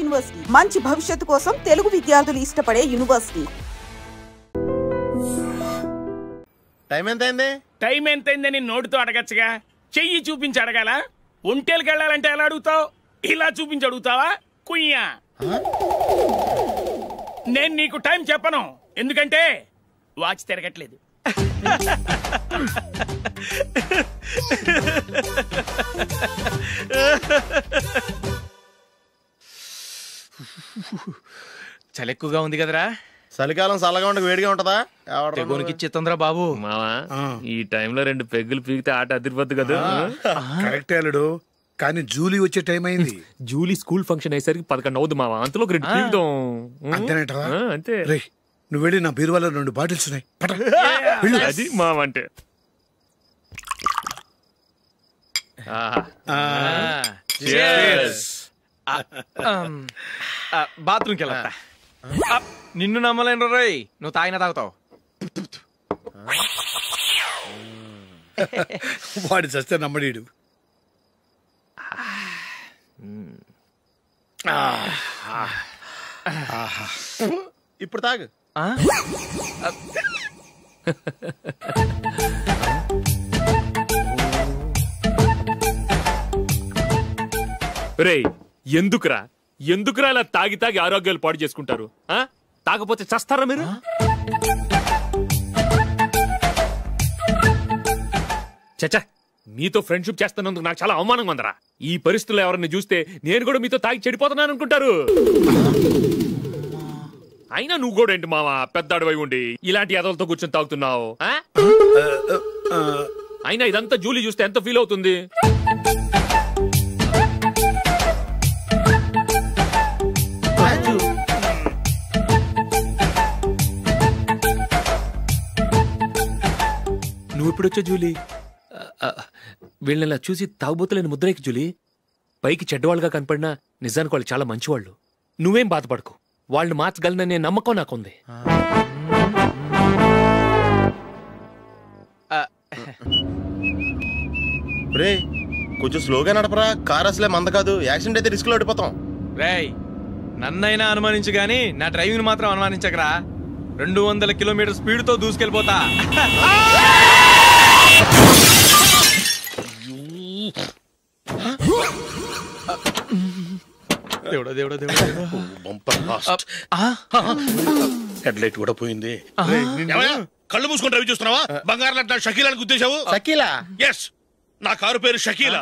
University, మంచి భవిష్యత్తు కోసం తెలుగు విద్యార్థులు ఇష్టపడే యూనివర్సిటీ. టైం ఎంతైందని నోటితో అడగచ్చుగా, చెయ్యి చూపించి అడగాల? ఒంటేలకు వెళ్ళాలంటే ఎలా అడుగుతావు? ఇలా చూపించి అడుగుతావా? కుయ్యా, నేను నీకు టైం చెప్పను, ఎందుకంటే వాచ్ తిరగట్లేదు. చలి ఎక్కువగా ఉంది కదరా. చలికాలం చల్లగా ఉండక వేడిగా ఉంటదా? ఇచ్చేతుందిరా బాబు. మావా, ఈ టైంలో 2 పెగ్గులు పీకితే ఆట అదిరిపోద్దు కదా. కరెక్ట్ అల్లుడు, కానీ జూలీ వచ్చే టైం అయింది. జూలీ స్కూల్ ఫంక్షన్ అయ్యేసరికి 11 అవుద్ది మావా, అంతలో 2 పీకుదాం. అంతేనేటవా? అంతే. రే, నువ్వు వెళ్ళి నా బీరువాలో 2 బాటిల్స్ ఉన్నాయి. అది మావా అంటే. బాత్రూమ్కి వెళ్ళా. నిన్ను నమ్మలేను రోయ్, నువ్వు తాగినా తాగుతావు. వాడి చస్తే నమ్మడీడు. ఇప్పుడు తాగు. రేయ్, ఎందుకురా ఇలా తాగి ఆరోగ్యాలు పాడు చేసుకుంటారు? తాగపోతే చస్తారా మీరు? చచ్చా, మీతో ఫ్రెండ్షిప్ చేస్తున్నందుకు నాకు చాలా అవమానంగా ఉందరా. ఈ పరిస్థితుల్లో ఎవరిని చూస్తే నేను కూడా మీతో తాగి చెడిపోతున్నాను అనుకుంటారు. అయినా నువ్వు కూడా ఏంటి మావా, పెద్ద అడవై ఉండి ఇలాంటి ఎదలతో కూర్చొని తాగుతున్నావు? అయినా ఇదంతా జూలీ చూస్తే ఎంత ఫీల్ అవుతుంది? నువ్వు ఎప్పుడొచ్చా జూలీ? వీళ్ళనిలా చూసి తాగుబోతులేని ముద్రేకి జూలీ. పైకి చెడ్డవాళ్ళుగా కనపడినా నిజానికి వాళ్ళు చాలా మంచివాళ్ళు. నువ్వేం బాధపడకు, వాళ్ళని మార్చగలననే నమ్మకం నాకుంది. రే, కొంచెం స్లోగా నడపరా, కార్ అసలే మంద కాదు. యాక్సిడెంట్ అయితే రిస్క్ లో ఓడిపోతాం. రేయ్, నన్నైనా అనుమానించు గాని నా డ్రైవింగ్ మాత్రం అనుమానించకరా. 200 కిలోమీటర్ స్పీడ్ తో దూసుకెళ్ళిపోతా. హెడ్ లైట్ కూడా పోయింది. కళ్ళు మూసుకొని రవి చూస్తున్నావా? బంగారం లాంటి షకీలాని గుర్తించావు? షకీలా? ఎస్, నా కారు పేరు Shakeela.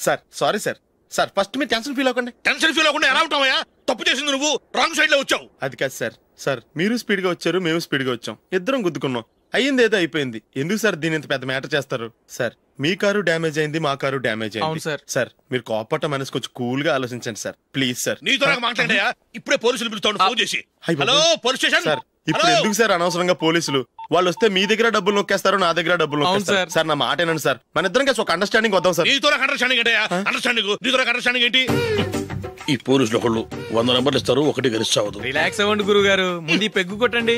Sir sorry sir. Sir first మీరు టెన్షన్ ఫీల్ అవ్వకండి. టెన్షన్ ఫీల్ అవ్వకుండా ఎలా ఉంటావయ్యా? తప్పు చేసింది నువ్వు, రాంగ్ సైడ్ లో వచ్చావు. అది కాదు సార్. సార్ మీరు స్పీడ్ గా వచ్చారు, మేము స్పీడ్ గా వచ్చాం, ఇద్దరం గుద్దుకున్నాం. అయ్యింది ఏదో అయిపోయింది. ఎందుకు సార్ దీని ఇంత పెద్ద మ్యాటర్ చేస్తారు? సార్ మీ కారు డ్యామేజ్ అయింది, మా కారు డ్యామేజ్ అయింది. సార్ మీరు కోపట్ట మనసు కొంచెం కూల్ గా ఆలోచించండి సార్, ప్లీజ్ సార్. నీతో మాట్లాడాయా? ఇప్పుడే పోలీసులు పిలుస్తాను, ఫోన్ చేసి. Hello police station. సార్ ఇప్పుడు ఎందుకు సార్ అనవసరంగా పోలీసులు? వాళ్ళు వస్తే మీ దగ్గర డబ్బులు నొక్కేస్తారు, నా దగ్గర డబ్బులు నొక్కేస్తారు. సార్ నా మాట ఏనండి సార్, మన ఇద్దరం కలిసి ఒక అండర్స్టాండింగ్ వద్దాం సార్. నీతో అండర్స్టాండింగ్ ఏంటయ్యా? అండర్స్టాండింగ్ నీతో అండర్స్టాండింగ్ ఏంటి? ఈ పోలీసులు ఒకళ్ళు 100 నెంబర్లు ఇస్తారు, ఒకటి గెలిచావదు. రిలాక్స్ అవ్వండి గురువు గారు, ముందు పెగ్గు కొట్టండి.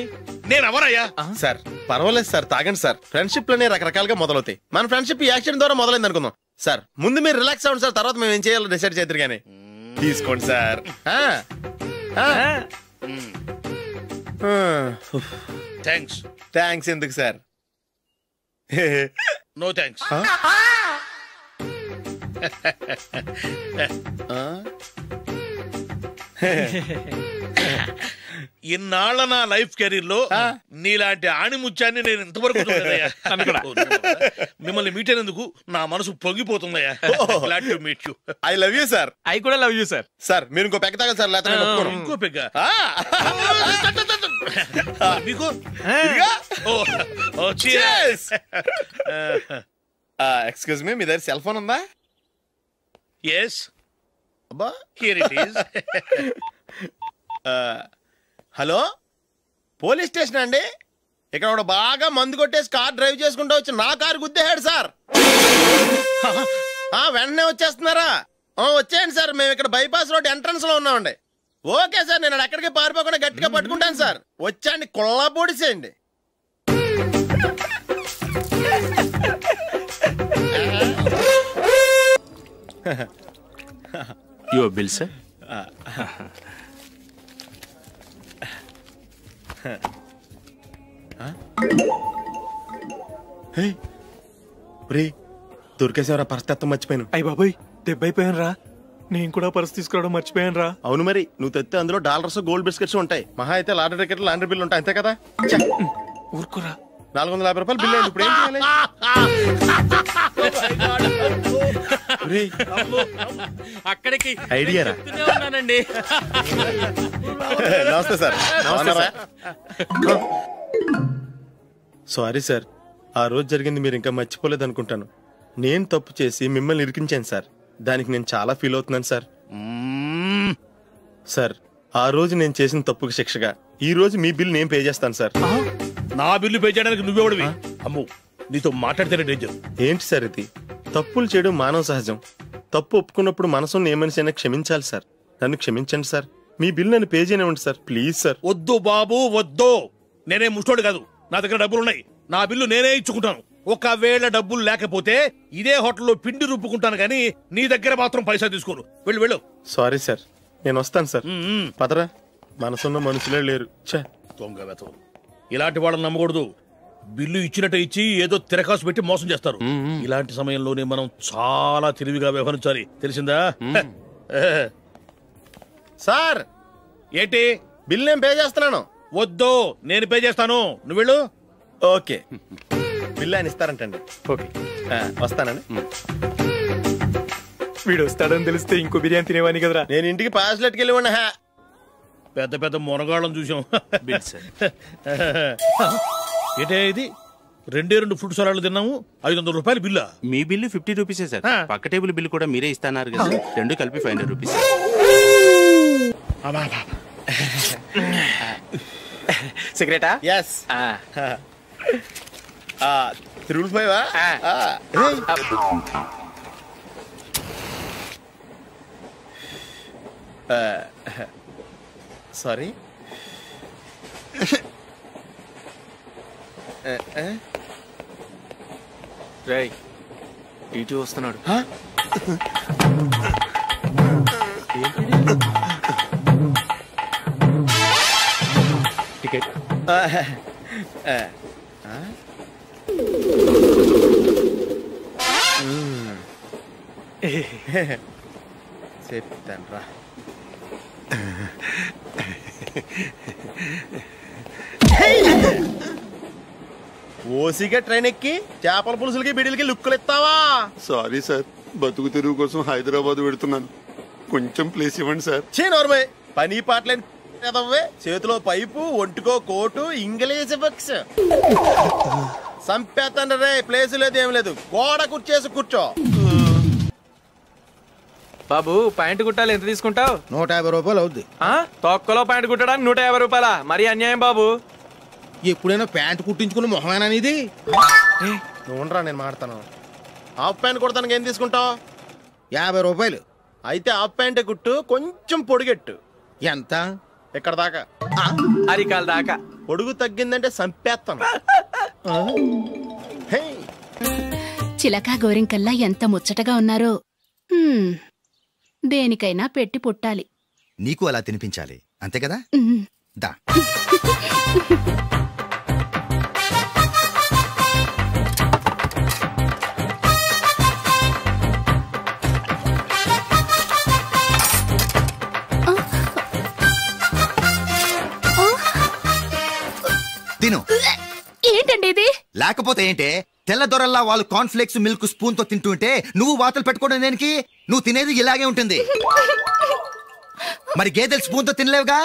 నేను ఎవరయ్యా? సార్ పర్వాలేదు సార్, తాగండి సార్. ఫ్రెండ్షిప్ లోనే రకరకాలుగా మొదలవుతాయి. మన ఫ్రెండ్షిప్ ఈ యాక్సిడెంట్ ద్వారా మొదలైంది అనుకుందాం. సార్ ముందు మీరు రిలాక్స్ అవ్వండి సార్, తర్వాత మేము ఏం చేయాలో డిసైడ్ చేద్దరు కానీ. తీసుకోండి సార్. థ్యాంక్స్ ఎందుకు సార్? No thanks. ఇన్నాళ్ళ నా లైఫ్ కెరీర్ లో నీలాంటి ఆణిముత్యాన్ని నేను ఇంతవరకు చూడలేదయ్యా. మిమ్మల్ని మీట్ అయినందుకు నా మనసు పొంగిపోతుందయ్యా. Glad to meet you. I love you sir. I కూడా లవ్ యూ సార్. సార్ మీరు ఇంకో పెగ్గ తాగండి సార్, లేకపోతే ఇంకో పెగ్గ మీకు. ఎక్స్క్యూజ్ మీ, మీ దగ్గర సెల్ ఫోన్ ఉందా? Yes, here it is. Hello, police station అండి. ఇక్కడ ఒక బాగా మందు కొట్టేసి కార్ డ్రైవ్ చేసుకుంటూ వచ్చి నా కారు గుద్దేశాడు సార్. వెంటనే వచ్చేస్తున్నారా? వచ్చేయండి సార్, మేము ఇక్కడ బైపాస్ రోడ్ ఎంట్రన్స్ లో ఉన్నామండి. ఓకే సార్, నేను ఎక్కడికి పారిపోకుండా గట్టిగా పట్టుకుంటాను సార్. వచ్చాండి, కుళ్ళ పొడిసేయండి. Your bill sir. దొరికేసేవరా పరిస్థితి మర్చిపోయాను. అయ్య బాబాయ్ దెబ్బైపోయాను రా. నేను కూడా పర్స్ తీసుకురావడం మర్చిపోయాను రా. అవును మరి నువ్వు తెస్తే అందులో డాలర్స్ గోల్డ్ బిస్కెట్స్ ఉంటాయి. మహా అయితే లాటరీ టికెట్ లాండ్రీ బిల్లు ఉంటాయి, అంతే కదా. ఊరుకురా. 450 రూపాయలు బిల్లు అయింది. ఇప్పుడు ఏం చేయాలి? అక్కడికి ఐడియా రా. నమస్తే సార్. సారీ సార్, ఆ రోజు జరిగింది మీరు ఇంకా మర్చిపోలేదు అనుకుంటాను. నేను తప్పు చేసి మిమ్మల్ని ఇరికించాను సార్. దానికి నేను చాలా ఫీల్ అవుతున్నాను సార్. సార్, ఆ రోజు నేను చేసిన తప్పుకి శిక్షగా ఈ రోజు మీ బిల్ నేను పే చేస్తాను సార్. నా బిల్లు పే చేయడానికి నువ్వెవడివి? అమ్మో, నీతో మాట్లాడితేనే డేంజర్. ఏంటి సార్ ఇది? తప్పులు చేయడం మానవ సహజం. తప్పు ఒప్పుకున్నప్పుడు మనసుని ఏ మనిషి అయినా క్షమించాలి సార్. నన్ను క్షమించండి సార్. మీ బిల్ నన్ను పే చేయనివ్వండి సార్, ప్లీజ్ సార్. వద్దు బాబు వద్దు. నేనే ముష్టోడు కాదు, నా దగ్గర డబ్బులున్నాయి. నా బిల్లు నేనే ఇచ్చుకుంటాను. ఒకవేళ డబ్బులు లేకపోతే ఇదే హోటల్లో పిండి రుబ్బుకుంటాను, కానీ నీ దగ్గర మాత్రం పైసా తీసుకోను. వెళ్ళు వెళ్ళు. సారీ సార్, నేను వస్తాను సార్. పదరా, మనసున్న మనుషులే లేరు. దొంగ వెతవు. ఇలాంటి వాళ్ళని నమ్మకూడదు. బిల్లు ఇచ్చినట్టు ఇచ్చి ఏదో తిరకాసు పెట్టి మోసం చేస్తారు. ఇలాంటి సమయంలోనే మనం చాలా తెలివిగా వ్యవహరించాలి, తెలిసిందా? సార్, ఏంటి? బిల్ నేను పే చేస్తున్నాను. వద్దు, నేను పే చేస్తాను, నువ్వు వెళ్ళు. ఓకే, బిల్ ఆయన ఇస్తారంటండి. ఓకే, వస్తానండి. వీడు వస్తాడని తెలిస్తే ఇంకో బిర్యానీ తినేవాని కదరా. నేను ఇంటికి పాస్లెట్కి వెళ్ళి ఉన్నా. పెద్ద పెద్ద మునగాళ్ళం చూసాం. ఏంటే ఇది? 2 ఫ్రూట్ సలాడ్లు తిన్నాము, 500 రూపాయలు బిల్లా? మీ బిల్లు 50 రూపీసే సార్. పక్క టేబుల్ బిల్లు కూడా మీరే ఇస్తాన్నారు కదా, 2 కలిపి 500 రూపీస్. సిగరెటా? ఎస్. 3 సారీ. రేయ్, టీటీ వస్తున్నాడు. టికెట్. చెప్తాను రా. ఓసిగా ట్రైన్ ఎక్కి చేపల పులుసులకి బిడిలకి లుక్కులు ఇస్తావా? సారీ సార్, బతుకు తెరువు కోసం హైదరాబాద్ పెడుతున్నాను, కొంచెం ప్లేస్ ఇవ్వండి సార్. నోర్మే, పని పాటలేని చేతిలో పైపు, ఒంటికో కోటు, ఇంగ్లీష్ బుక్స్. సంపేతండ్రి రే, ప్లేస్ లేదు ఏం లేదు, గోడ కుర్చేసి కూర్చో. బాబు, ప్యాంటు కుట్టాలి, ఎంత తీసుకుంటావు? 150 రూపాయలు అవుద్ది. తొక్కలో ప్యాంటు కుట్టడానికి 150 రూపాయల? మరి అన్యాయం బాబు. ఎప్పుడైనా ప్యాంటు కుట్టించుకున్న మొహమేనా ఇది? నువ్వురా, నేను మాడతాను. హాఫ్ ప్యాంట్ కుడతానికి ఏం తీసుకుంటావు? 50 రూపాయలు. అయితే హాఫ్ ప్యాంటే కుట్టు, కొంచెం పొడిగెట్టు. ఎంత? ఎక్కడ దాకా? అరికాల దాకా. పొడుగు తగ్గిందంటే సంపేస్తాను. చిలకా గోరింకల్లా ఎంత ముచ్చటగా ఉన్నారో. దేనికైనా పెట్టి పుట్టాలి. నీకు అలా తినిపించాలి, అంతే కదా? దా. తిను. ఏంటండి ఇది? లేకపోతే ఏంటే, తెల్లదొరల్లా వాళ్ళు కార్న్ఫ్లేక్స్ మిల్క్ స్పూన్ తో తింటుంటే నువ్వు వాతలు పెట్టుకోవడం దేనికి? నువ్వు తినేది ఇలాగే ఉంటుంది. మరి గేదెలు స్పూన్ తో తినలేవుగా.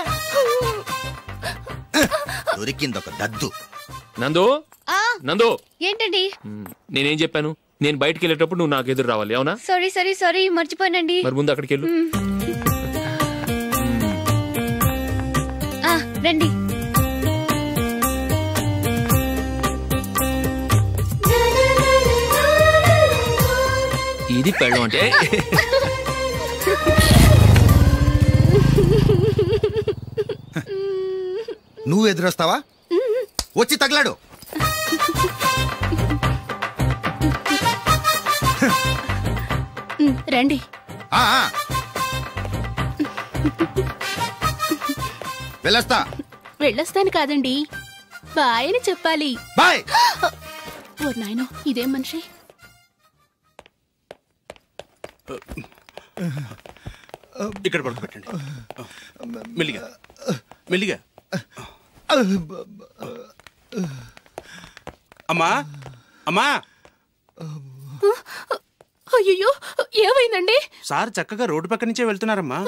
దొరికిందొక దద్దు. నందు, నందు, ఏంటండి? నేనేం చెప్పాను? నేను బయటికి వెళ్ళేటప్పుడు నువ్వు నాకు ఎదురు రావాలి, అవునా? సారీ మర్చిపోయానండి. మరి ముందు అక్కడికి వెళ్ళు. రండి. ఇది పెళ్ళం అంటే. నువ్వు ఎదురొస్తావా? వచ్చి తగలాడు. రండి. వెళ్ళొస్తా. వెళ్ళొస్తాను కాదండి, బాయ్ అని చెప్పాలి. బాయ్. ఓ నాయనో, ఇదేం మనిషి. ఇక్కడ పడుకోబెట్టండి. మెల్లిగా మెల్లిగా. అమ్మా అమ్మా. అయ్యో, ఏమైందండి? సార్ చక్కగా రోడ్డు పక్క నుంచే వెళ్తున్నారమ్మా.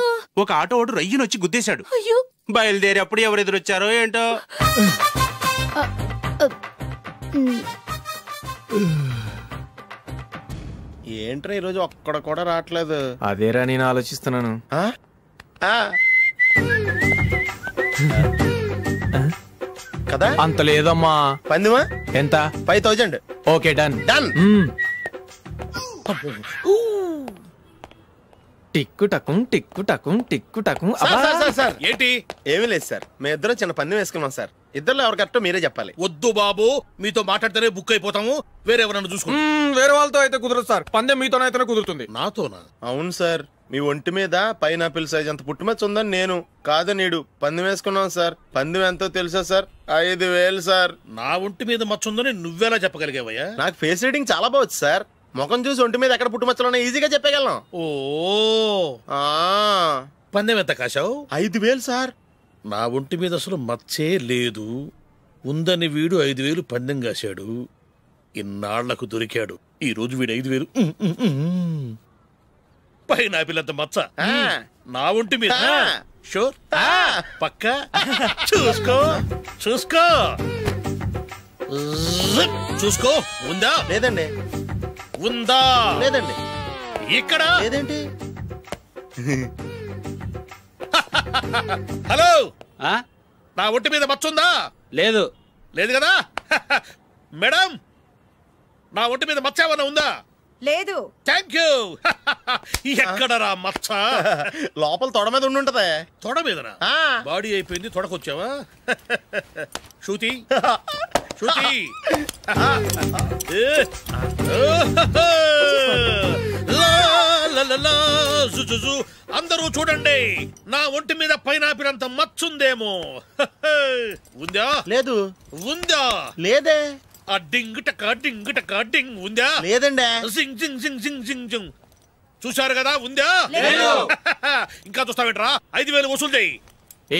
ఒక ఆటో ఓడు రయ్యను వచ్చి గుద్దేశాడు. అయ్యో. బయలుదేరి అప్పుడు ఎవరు ఎదురొచ్చారో ఏంటో. ఏంట్రా ఈరోజు ఒక్కడ కూడా రావట్లేదు? అదేరా నేను ఆలోచిస్తున్నాను. కదా అంత లేదమ్మా. పందిమా ఎంత? 5000. Okay, done done. టిక్కు టకుం టిక్కు టకుం టిక్కు టకుం. సార్ ఏంటి? ఏమీ లేదు సార్, మేము ఇద్దరం చిన్న పందెం వేసుకున్నాం సార్. ఇద్దరు ఎవరు కరెక్టో మీరే చెప్పాలి. వద్దు బాబు, మీతో మాట్లాడితేనే బుక్ అయిపోతాము. వేరే ఎవరన్నా చూసుకుంటాం. వేరే వాళ్ళతో అయితే కుదరదు సార్, పందెం మీతోనైతేనే కుదురుతుంది. నాతోనా? అవును సార్, మీ ఒంటి మీద పైనాపిల్ సైజ్ అంత పుట్టుమచ్చ ఉందని నేను కాదు నీడు పందెం వేసుకున్నాం సార్. పందెం ఎంతో తెలుసా సార్? 5000 సార్. నా ఒంటి మీద మచ్చ ఉందని నువ్వెలా చెప్పగలిగావయ్యా? నాకు ఫేస్ రీడింగ్ చాలా బాగుంది సార్. ముఖం చూసి ఒంటి మీద ఎక్కడ పుట్టుమచ్చలో ఈజీగా చెప్పగలం. ఓ, పందెం ఎంత కాశావు? 5000 సార్. నా ఒంటి మీద అసలు మచ్చే లేదు. ఉందని వీడు 5000 పందెం కాశాడు. ఇన్నాళ్లకు దొరికాడు. ఈ రోజు వీడు 5000. పైనాపిల్ అంత మచ్చ నా ఒంటి మీద. షూర్? పక్క చూసుకో చూసుకో చూసుకో. ఉందా? లేదండి. ఉందా? లేదండి. ఇక్కడ లేదేంటి? హలో, నా ఒంటి మీద మచ్చుందా? లేదు. లేదు కదా? మేడం, నా ఒంటి మీద మచ్చ ఏమన్నా ఉందా? లేదు. Thank you. ఎక్కడరా మచ్చ? లోపల తొడ మీద ఉండుంటదే. తొడ మీదనా? బాడీ అయిపోయింది, తొడకొచ్చావా? శృతి శృతి. అందరూ చూడండి, నా ఒంటి మీద పైనాపిల్ అంత మచ్చుందేమో. ఉందా? లేదు. ఉందా? లేదే. ఆ డింగ్ టక డింగ్ టక డింగ్ ఉందా? లేదండి. జింగ్ జింగ్ జింగ్ జింగ్ జింగ్ జింగ్. చూశారు కదా? ఉందా? ఇంకా చూస్తావేంట్రా? 5000 వసూలు చేయి.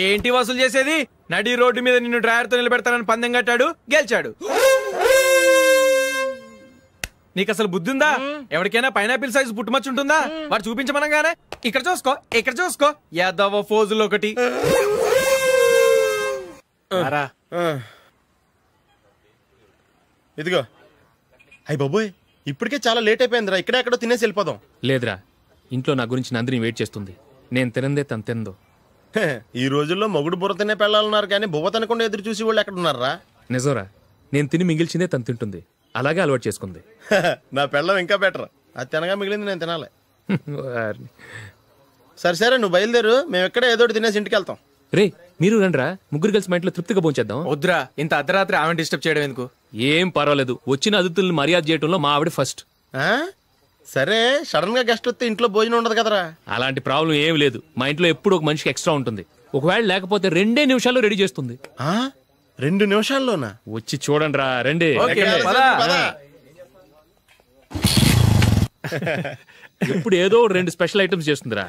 ఏంటి వసూలు చేసేది? నడి రోడ్డు మీద నిన్ను డ్రైవర్ తో నిలబెడతానని పందెం కట్టాడు, గెలిచాడు. నీకు అసలు బుద్ధి ఉందా? ఎవరికైనా పైనాపిల్ సైజ్ పుట్టుమచ్చు ఉంటుందా? వాడు చూపించమనగానే ఇక్కడ చూసుకో ఇక్కడ చూసుకో యాదవ ఫోజులు ఒకటి. ఇదిగో. అయ్య బాబోయ్, ఇప్పటికే చాలా లేట్ అయిపోయిందిరా. ఇక్కడే ఎక్కడో తినేసి వెళ్ళిపోదాం. లేదురా, ఇంట్లో నా గురించి నందిని వెయిట్ చేస్తుంది. నేను తినందే తను తిందో. ఈ రోజుల్లో మొగుడు బుర్ర తినే పెళ్ళాలన్నారు కానీ బువ్వ తినకుండా ఎదురు చూసి వాళ్ళు ఎక్కడ ఉన్నారా? నిజంరా, నేను తిని మిగిల్చిందే తను తింటుంది. అలాగే అలవాటు చేసుకుంది. నా పెళ్ళం ఇంకా బెటర్. అది తినగా మిగిలింది నేను తినాలి. సరే సరే, నువ్వు బయలుదేరు. మేము ఎక్కడ ఏదో తినేసి ఇంటికి వెళ్తాం. రే, మీరు రండిరా, ముగ్గురు కలిసి మా ఇంట్లో తృప్తిగా పోంచేద్దాం. వద్దురా, ఇంత అర్ధరాత్రి ఆమె డిస్టర్బ్ చేయడం ఎందుకు? ఏం పర్వాలేదు, వచ్చిన అతిథుల్ని మర్యాద చేయడంలో మా ఆవిడ ఫస్ట్. సరే, సడన్ గా గెస్ట్ వస్తే ఇంట్లో భోజనం ఉండదు కదరా? అలాంటి ప్రాబ్లం ఏమి లేదు. మా ఇంట్లో ఎప్పుడు ఒక మనిషికి ఎక్స్ట్రా ఉంటుంది. ఒకవేళ లేకపోతే 2 నిమిషాల్లో రెడీ చేస్తుంది. 2 నిమిషాల్లోనా? వచ్చి చూడండి రా, రండి. ఎప్పుడు ఏదో 2 స్పెషల్ ఐటమ్స్ చేస్తుందిరా.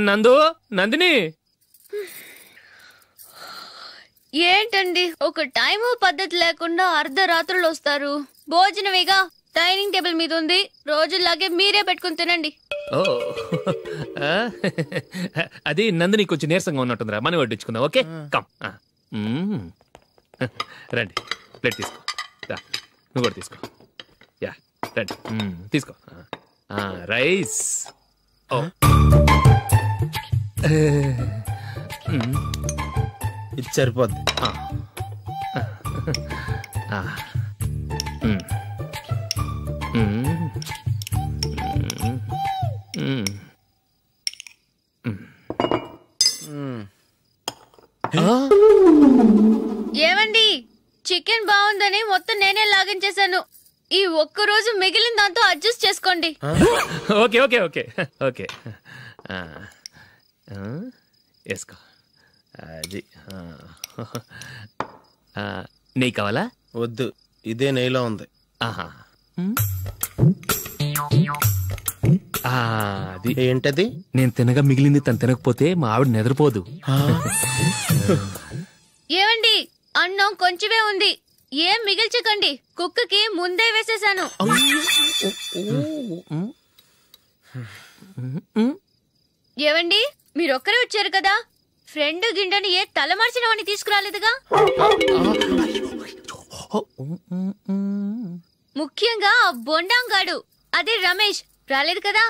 నందు, నందిని. ఏంటండి ఒక టైము పద్ధతి లేకుండా అర్ధరాత్రులు వస్తారు? భోజనమేగా డైనింగ్ టేబుల్ మీద ఉంది, రోజుల్లాగే మీరే పెట్టుకుని తినండి. అది నందిని కొంచెం నీరసంగా ఉన్నట్టుందిరా, మనం వడ్డించుకుందాం. Okay, come. రండి, ప్లేట్ తీసుకో. నువ్వు కూడా తీసుకో. యా, రండి, తీసుకో. రైస్. ఇది సరిపోద్ది. ఏమండి చికెన్ బాగుందని మొత్తం నేనే లాగించేశాను. ఈ ఒక్క రోజు మిగిలిన దాంతో అడ్జస్ట్ చేసుకోండి. ఓకే ఓకే ఓకే ఓకే వేసుకో. అది నెయ్యి కావాలా? వద్దు, ఇదే నెయ్యిలో ఉంది. ఆహా, అది ఏంటది? నేను తినగా మిగిలింది తను తినకపోతే మా ఆవిడ నిద్రపోదు. ఏమండి అన్నం కొంచెమే ఉంది, ఏం మిగిల్చకండి. కుక్కకి ముందే వేసేసాను. ఏవండి మీరొక్కరే వచ్చారు కదా, ఫ్రెండ్ గిండెని ఏ తలమార్చిన వాడిని తీసుకురాలేదుగా? ముఖ్యంగా బొండాంగాడు అదే రమేష్ రాలేదు కదా?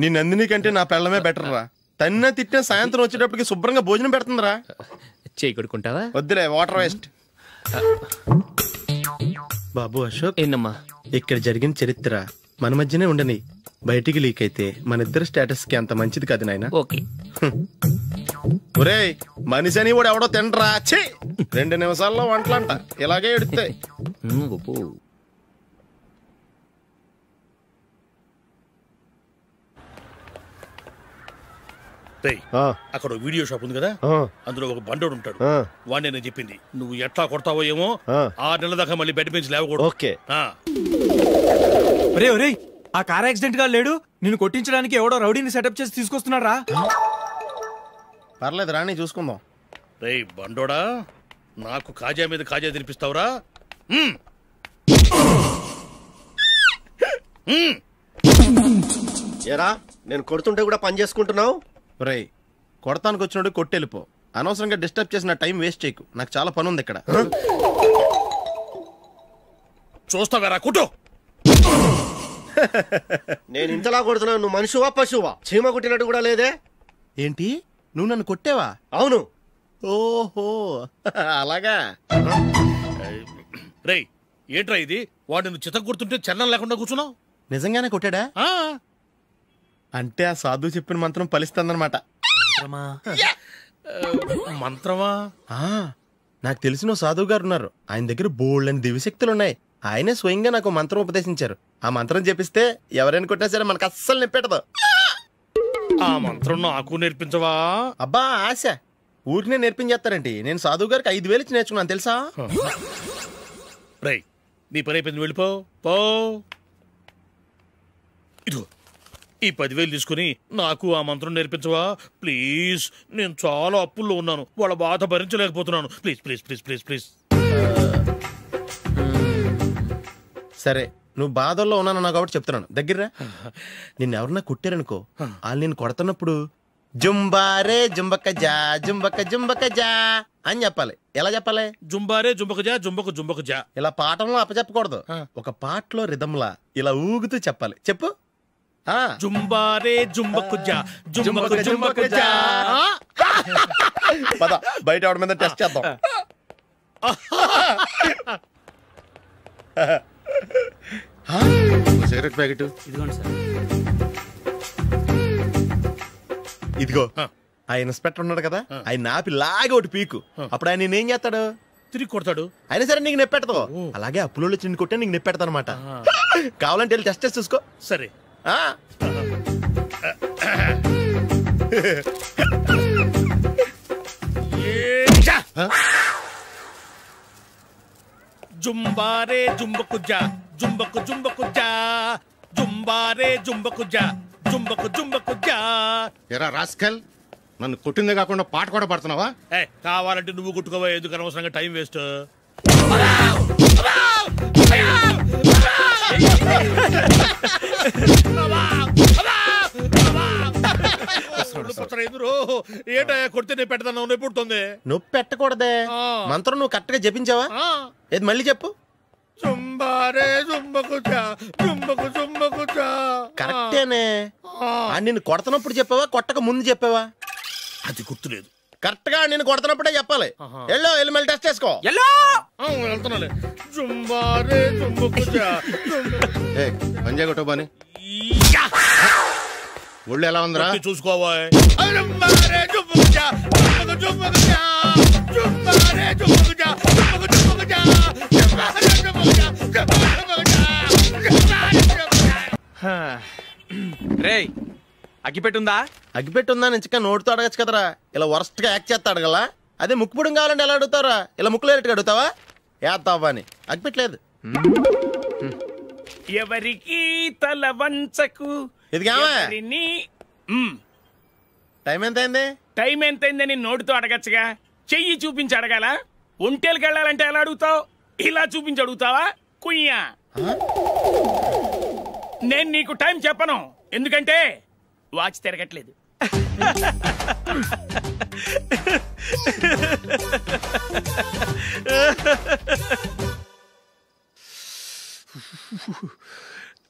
నీ నందిని కంటే నా పెళ్ళమే బెటర్ రా. తన్న తిట్టిన సాయంత్రం వచ్చేటప్పటికి శుభ్రంగా భోజనం పెడుతుందిరా. చేయి కొడుకుంటావా? వద్దులే, వాటర్ వేస్ట్. బాబు అశోక్, ఏంటమ్మా ఇక్కడ జరిగిన చరిత్ర మన మధ్యనే ఉండని, బయటికి లీక్ అయితే మన ఇద్దరు స్టేటస్ కి అంత మంచిది కాదు నాయన. ఓకే. ఒరేయ్, మనిషి అని కూడా ఎవడో తినరా. 2 నిమిషాల్లో వంటలంట ఇలాగే ఎడుతాయి. అక్కడ వీడియో షాప్ ఉంది కదా, అందులో ఒక బండోడు ఉంటాడు. వాడిని నేను చెప్పింది, నువ్వు ఎట్లా కొడతావో ఏమో, 6 నెలల దాకా మళ్ళీ బెడ్ పెంచి లేవకూడదు. ఓకే. ఆ కార్ యాక్సిడెంట్ గా లేడు, నిన్ను కొట్టించడానికి ఎవడో రౌడీని సెటప్ చేసి తీసుకొస్తున్నారా? పర్లేదు రాని, చూసుకుందాం. రే బండోడా, నాకు కాజా మీద కాజా తినిపిస్తావురా? ఏరా, నేను కొడుతుంటే కూడా పని చేసుకుంటున్నావు? రే, కొడతానికి వచ్చినట్టు కొట్టెళ్ళిపో. అనవసరంగా డిస్టర్బ్ చేసిన టైం వేస్ట్ చేయకు, నాకు చాలా పని ఉంది ఇక్కడ. చూస్తావేరా కుట్టు. నేను ఇంతలా కొడుతున్నావు, నువ్వు మనిషివా పశువా? చీమ కుట్టినట్టు కూడా లేదే. ఏంటి, నువ్వు నన్ను కొట్టావా? అవును. ఓహో అలాగా. రే ఏంట్రా ఇది, వాడు నువ్వు చిత్త గుర్తుంటే చలనం లేకుండా కూర్చున్నావు. నిజంగానే కొట్టాడా? అంటే ఆ సాధువు చెప్పిన మంత్రం ఫలిస్తుందన్నమాట. మంత్రమా? నాకు తెలిసిన సాధువు గారు ఉన్నారు, ఆయన దగ్గర బోల్డని దివ్యశక్తులున్నాయి. ఆయనే స్వయంగా నాకు మంత్రం ఉపదేశించారు. ఆ మంత్రం చెప్పిస్తే ఎవరైనా కొట్టినా సరే మనకు అస్సలు నిప్పెట్టదు. ఆ మంత్రం నాకు నేర్పించవా? అబ్బా ఆశ, ఊరినే నేర్పించేస్తారండి. నేను సాధువు గారికి 5,000 ఇచ్చి నేర్చుకున్నాను తెలుసా? రై నీ పని అయిపోయింది, వెళ్ళిపో పో. ఇదిగో ఈ 10,000 తీసుకుని నాకు ఆ మంత్రం నేర్పించవా ప్లీజ్? నేను చాలా అప్పుల్లో ఉన్నాను, వాళ్ళ బాధ భరించలేకపోతున్నాను. Please please please please please. సరే, నువ్వు బాధల్లో ఉన్నాను నాకు కాబట్టి చెప్తున్నాను. దగ్గర నిన్ను ఎవరన్నా కొట్టారనుకో, వాళ్ళు నేను కొడుతున్నప్పుడు జుంబారే జుంబక జా జుంబక జుంబక జా అని చెప్పాలి. ఎలా చెప్పాలి? జుంబారే జుంబక జా జుంబక జుంబక జా. ఇలా పాఠంలో అప్పచెప్పకూడదు, ఒక పాటలో రిధంలా ఇలా ఊగుతూ చెప్పాలి. చెప్పు. జుంబారే జుంబకు జా జుంబకు జుంబకు జా. పద బయట ఆవిడ మీద టెస్ట్ చేద్దాం. సిగరెట్ ప్యాకెట్ ఇదిగోండి సార్. ఇదిగో, ఆ ఇన్స్పెక్టర్ ఉన్నాడు కదా, ఆయన ఆపి లాగే ఒకటి పీకు. అప్పుడు ఆయన నేనేం చేస్తాడు? తిరిగి కొడతాడు. అయినా సరే నీకు నెప్పెడతావు. అలాగే అప్పులో చిన్న కొట్టే నీకు నెప్పెడతా అనమాట. కావాలంటే వెళ్ళి టెస్ట్ చేసి చూసుకో. సరే. జుంబారే జుంబకు జా జుంబకు జుంబకు జా జుంబారే జుంబకు జా జుంబకు జుంబకు జా. ఎరా రాస్కల్, నన్ను కొట్టిందే కాకుండా పాట కూడా పడుతున్నావా? కావాలంటే నువ్వు కొట్టుకోవా, ఎందుకు అనవసరంగా టైం వేస్ట్. ఏంటో కొడితే నేను పెడతాను, నొప్పి పుడుతుంది. నొప్పి పెట్టకూడదే, మంత్రం నువ్వు కరెక్ట్ గా జపించావా? ఏది మళ్ళీ చెప్పు. జుంబారే జుంబకు జా జుంబకు జుంబకు జా. కరెక్టేనే. నిన్ను కొడుతున్నప్పుడు చెప్పావా, కొట్టక ముందు చెప్పావా? అది గుర్తులేదు. కరెక్ట్ గా నేను కొడుతున్నప్పుడే చెప్పాలి. వెళ్ళి మళ్ళీ టెస్ట్ చేసుకో. వెళ్తున్నాలే. జుంబారే జుంబకు జా. పంజా కొట్టబాని ఒళ్ళు ఎలా ఉందిరా చూసుకోవా. జుంబారే జుంబకు జా అగ్గిపెట్టుందా? అగ్గిపెట్టుందా నుంచి నోటితో అడగచ్చు కదరా, ఇలా వరస్ట్ గా యాక్ట్ చేస్తా అడగలా. అదే ముక్కు పుడం కావాలంటే ఎలా అడుగుతారా, ఇలా ముక్కులేటట్టుగా అడుగుతావా? ఏత్తావా అని. అగ్గిపెట్టలేదు. ఎవరికి తల వంచకు. ఇది టైం ఎంత అయింది? టైం ఎంత అయిందని నోటితో అడగచ్చుగా, చెయ్యి చూపించి అడగాల. ఒంటేలకు వెళ్ళాలంటే ఎలా అడుగుతావు? ఇలా చూపించి అడుగుతావా? కుయ్యా, నేను నీకు టైం చెప్పను, ఎందుకంటే వాచ్ తిరగట్లేదు.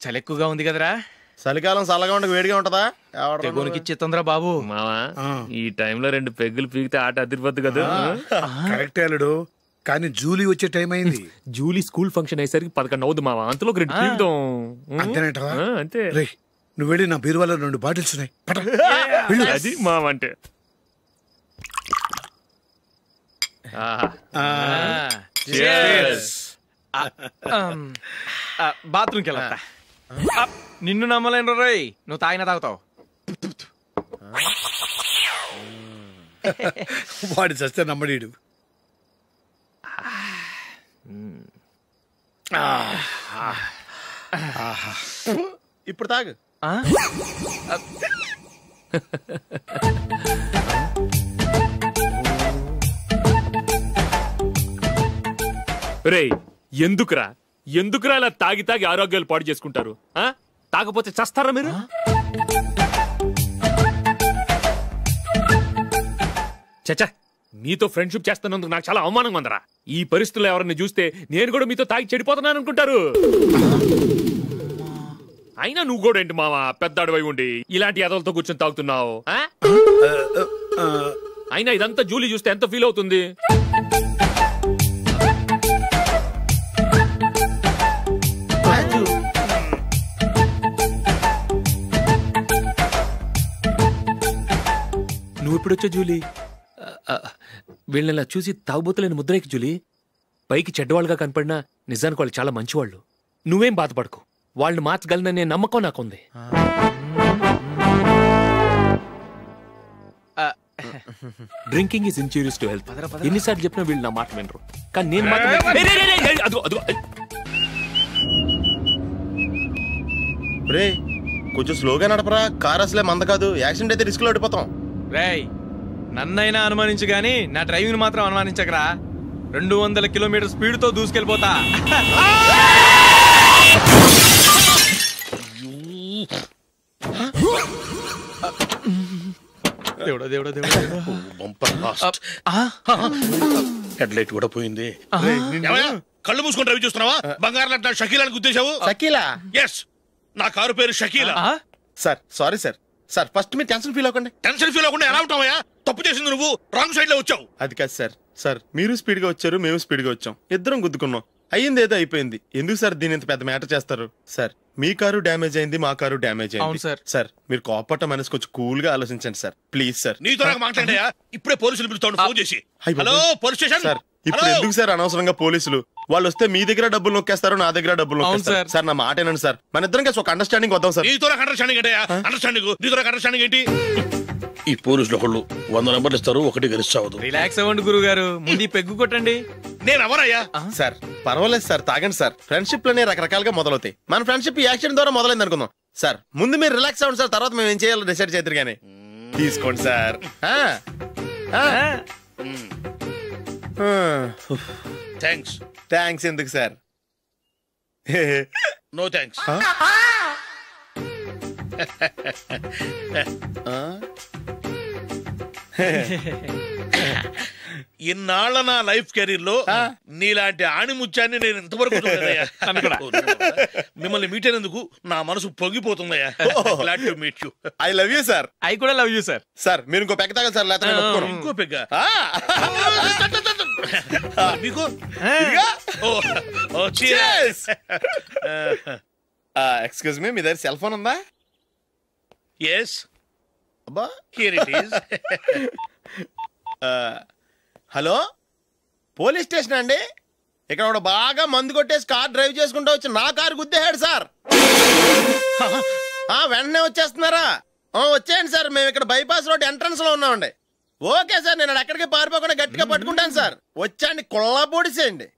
చలి ఎక్కువగా ఉంది కదరా. చలికాలం చల్లగా ఉండక వేడిగా ఉంటదా? తెగోనికిచ్చేతుందిరా బాబు. మావా ఈ టైంలో 2 పెగ్గులు పీకితే ఆట అదిరిపోద్దు కదా. కరెక్ట్ అల్లుడు, కానీ జూలీ వచ్చే టైం అయింది. జూలీ స్కూల్ ఫంక్షన్ అయ్యేసరికి 11 అవుద్ది మావా, అంతలో 2 పీకుదాం. అంతేనేటవా? అంతే. రే నువ్వు వెళ్ళి నా బీరువాలో 2 బాటిల్స్ ఉన్నాయి. అది మావా అంటే. బాత్రూమ్కి వెళ్ళా. నిన్ను నమ్మలేను రోయ్, నువ్వు తాగినా తాగుతావు. వాడి చస్తే నమ్మడీడు. ఇప్పుడు తాగు. రేయ్ ఎందుకురా ఇలా తాగి ఆరోగ్యాలు పాడు చేసుకుంటారు? తాగపోతే చస్తారా మీరు? చచ్చా, మీతో ఫ్రెండ్షిప్ చేస్తున్నందుకు నాకు చాలా అవమానంగా ఉందరా. ఈ పరిస్థితుల్లో ఎవరిని చూస్తే నేను కూడా మీతో తాగి చెడిపోతున్నాను అనుకుంటారు. అయినా నువ్వు కూడా ఏంటి మావా, పెద్ద అడవై ఉండి ఇలాంటి ఎదలతో కూర్చొని తాగుతున్నావు? అయినా ఇదంతా జూలీ చూస్తే ఎంత ఫీల్ అవుతుంది? నువ్వు ఎప్పుడొచ్చా జూలీ? వీళ్ళని చూసి తాగుబోతులేని ముద్రేకి జూలీ. పైకి చెడ్డవాళ్ళుగా కనపడినా నిజానికి వాళ్ళు చాలా మంచివాళ్ళు. నువ్వేం బాధపడకు, వాళ్ళని మార్చగలననే నమ్మకం నాకుంది. Drinking is injurious to health. ఎన్నిసార్లు చెప్పినా వీళ్ళు నా మాట వినరు, కానీ నేను మాత్రం. రే కొంచెం స్లోగా నడపరా, కార్ అసలే మంద కాదు. యాక్సిడెంట్ అయితే రిస్క్ లో ఓడిపోతాం. రేయ్ నన్నైనా అనుమానించు గాని నా డ్రైవింగ్ మాత్రం అనుమానించకరా. 200 కిలోమీటర్ స్పీడ్ తో దూసుకెళ్ళిపోతా. దేవుడా దేవుడా దేవుడా, హెడ్ లైట్ కూడా పోయింది. కళ్ళు మూసుకొని రవి చూస్తున్నావా? బంగారం అంటే షకీలాని గుర్తించావు? షకీలా? ఎస్, నా కారు పేరు Shakeela. Sir sorry sir. Sir first మీరు టెన్షన్ ఫీల్ అవ్వకండి. టెన్షన్ ఫీల్ అవ్వకుండా ఎలా ఉంటావా? తప్పు చేసింది నువ్వు, రాంగ్ సైడ్ లో వచ్చావు. అది కాదు సార్. సార్ మీరు స్పీడ్ గా వచ్చారు, మేము స్పీడ్ గా వచ్చాం, ఇద్దరం గుద్దుకున్నాం. అయ్యింది ఏదో అయిపోయింది, ఎందుకు సార్ దీని ఇంత పెద్ద మ్యాటర్ చేస్తారు? సార్ మీ కారు డ్యామేజ్ అయింది, మా కారు డ్యామేజ్ అయింది. సార్ మీరు కోపట్ట మనసు కొంచెం కూల్ గా ఆలోచించండి సార్, ప్లీజ్ సార్. నీతో నాకు మాట్లాడాయా? ఇప్పుడే పోలీసులు పిలుస్తాను, ఫోన్ చేసి. Hello police station. సార్ ఇప్పుడు ఎందుకు సార్ అనవసరంగా పోలీసులు? వాళ్ళు వస్తే మీ దగ్గర డబ్బులు నొక్కేస్తారు, నా దగ్గర డబ్బులు నొక్కేస్తారు. సార్ నా మాట ఏనండి సార్, మన ఇద్దరం కలిసి ఒక అండర్స్టాండింగ్ వద్దాం సార్. నీతో నాకు అండర్స్టాండింగ్ అంటే అండర్స్టాండింగ్, నీతో నాకు అండర్స్టాండింగ్ ఏంటి? ఈ పోలీసులు ఒకళ్ళు 100 నెంబర్లు ఇస్తారు, ఒకటి గెలిచావదు. రిలాక్స్ అవ్వండి గురువు గారు, ముందు పెగ్గు కొట్టండి. నేను ఎవరయ్యా? సార్ పర్వాలేదు సార్, తాగండి సార్. ఫ్రెండ్షిప్ లోనే రకరకాలుగా మొదలవుతాయి. మన ఫ్రెండ్షిప్ ఈ యాక్సిడెంట్ ద్వారా మొదలైంది అనుకుందాం. సార్ ముందు మీరు రిలాక్స్ అవ్వండి సార్, తర్వాత మేము ఏం చేయాలో డిసైడ్ చేద్దరు కానీ. తీసుకోండి సార్. థ్యాంక్స్. థ్యాంక్స్ ఎందుకు సార్? No thanks. ఇన్నాళ్ళ నా లైఫ్ కెరీర్ లో నీలాంటి ఆణిముత్యాన్ని నేను ఇంతవరకు చూడలేదయ్యా. మిమ్మల్ని మీట్ అయినందుకు నా మనసు పొంగిపోతుందయ్యా. Glad to meet you. I love you sir. I కూడా లవ్ యూ సార్. సార్ మీరు ఇంకో పెగ్గ తాగాలి సార్, లేకపోతే నేను ఒప్పుకోను. ఇంకో పెగ్గ? మీకు ఎక్స్క్యూజ్ మీ, మీ దగ్గర సెల్ ఫోన్ ఉందా? ఎస్. అబ్బా here it is. Hello police station అండి. ఇక్కడ ఒక బాగా మందు కొట్టేసి కార్ డ్రైవ్ చేసుకుంటూ వచ్చి నా కారు గుద్దేశాడు సార్. వెంటనే వచ్చేస్తున్నారా? వచ్చేయండి సార్, మేము ఇక్కడ బైపాస్ రోడ్ ఎంట్రన్స్ లో ఉన్నామండి. ఓకే సార్, నేను ఎక్కడికి పారిపోకుండా గట్టిగా పట్టుకుంటాను సార్. వచ్చాండి, కుళ్ళా పొడిసేయండి.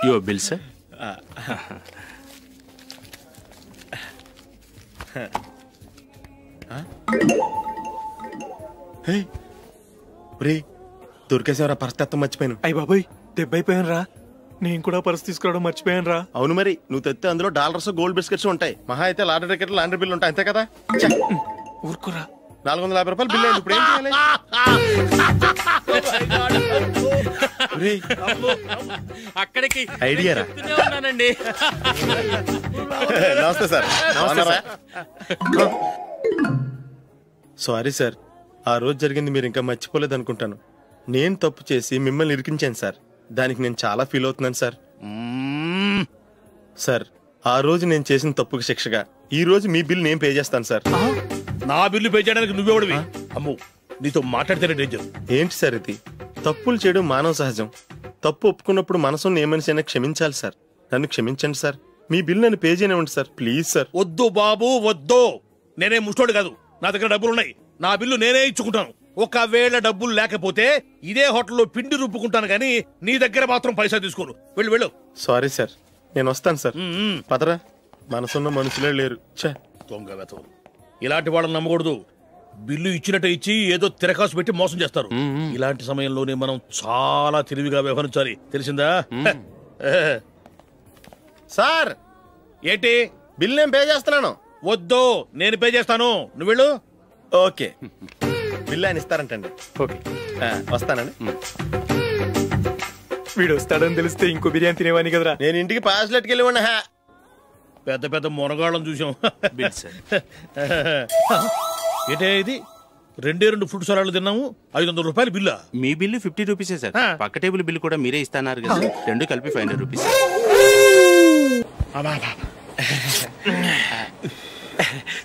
Your bill sir. దొరికేసేవరా, పరిస్థితి మర్చిపోయాను. అయ్య బాబాయ్, దెబ్బైపోయాను రా. నేను కూడా పర్స్ తీసుకురావడం మర్చిపోయాను రా. అవును మరి, నువ్వు తెస్తే అందులో డాలర్స్ గోల్డ్ బిస్కెట్స్ ఉంటాయి. మహా అయితే లాటరీ టికెట్ లాండ్రీ బిల్ ఉంటాయి, అంతే కదా. ఊరుకురా. 450 రూపాయలు బిల్ అయింది. ఇప్పుడు ఏం చేయాలి? అక్కడికి ఐడియా రా. నమస్తే సార్. సారీ సార్, ఆ రోజు జరిగింది మీరు ఇంకా మర్చిపోలేదు అనుకుంటాను. నేను తప్పు చేసి మిమ్మల్ని ఇరికించాను సార్. దానికి నేను చాలా ఫీల్ అవుతున్నాను సార్. సార్, ఆ రోజు నేను చేసిన తప్పుకి శిక్షగా ఈ రోజు మీ బిల్ నేను పే చేస్తాను సార్. నా బిల్లు పే చేయడానికి నువ్వెవడివి? అమ్మో, నీతో మాట్లాడితేనే డేంజర్. ఏంటి సార్ ఇది? తప్పులు చేయడం మానవ సహజం. తప్పు ఒప్పుకున్నప్పుడు మనసును ఏ మనిషి అయినా క్షమించాలి సార్. నన్ను క్షమించండి సార్. మీ బిల్ నన్ను పే చేయనివ్వండి సార్, ప్లీజ్ సార్. వద్దు బాబు, వద్దు. నేనే ముష్టోడు కాదు, నా దగ్గర డబ్బులున్నాయి. నా బిల్లు నేనే ఇచ్చుకుంటాను. ఒకవేళ డబ్బులు లేకపోతే ఇదే హోటల్లో పిండి రుబ్బుకుంటాను కానీ నీ దగ్గర మాత్రం పైసా తీసుకోను. వెళ్ళు వెళ్ళు. సారీ సార్, నేను వస్తాను సార్. పదరా, మనసున్న మనుషులే లేరు. దొంగ వెతవు. ఇలాంటి వాళ్ళని నమ్మకూడదు. బిల్లు ఇచ్చినట్టు ఇచ్చి ఏదో తిరకాసు పెట్టి మోసం చేస్తారు. ఇలాంటి సమయంలోనే మనం చాలా తెలివిగా వ్యవహరించాలి, తెలిసిందా? సార్, ఏంటి? బిల్ నేను పే చేస్తున్నాను. వద్దు, నేను పే చేస్తాను, నువ్వు వెళ్ళు. ఓకే, బిల్ ఆయన ఇస్తారంటండి. ఓకే, వస్తానండి. వీడు వస్తాడని తెలిస్తే ఇంకో బిర్యానీ తినేవాని కదరా. నేను ఇంటికి పాస్లెట్కి వెళ్ళి ఉన్నా. పెద్ద పెద్ద మునగాళ్ళం చూసాం. ఏంటే ఇది? 2 ఫుడ్ సలాడ్లు తిన్నాము, 500 రూపాయలు బిల్లా? మీ బిల్లు 50 రూపీసే సార్. పక్క టేబుల్ బిల్లు కూడా మీరే ఇస్తాన్నారు కదా, 2 కలిపి 500 రూపీస్.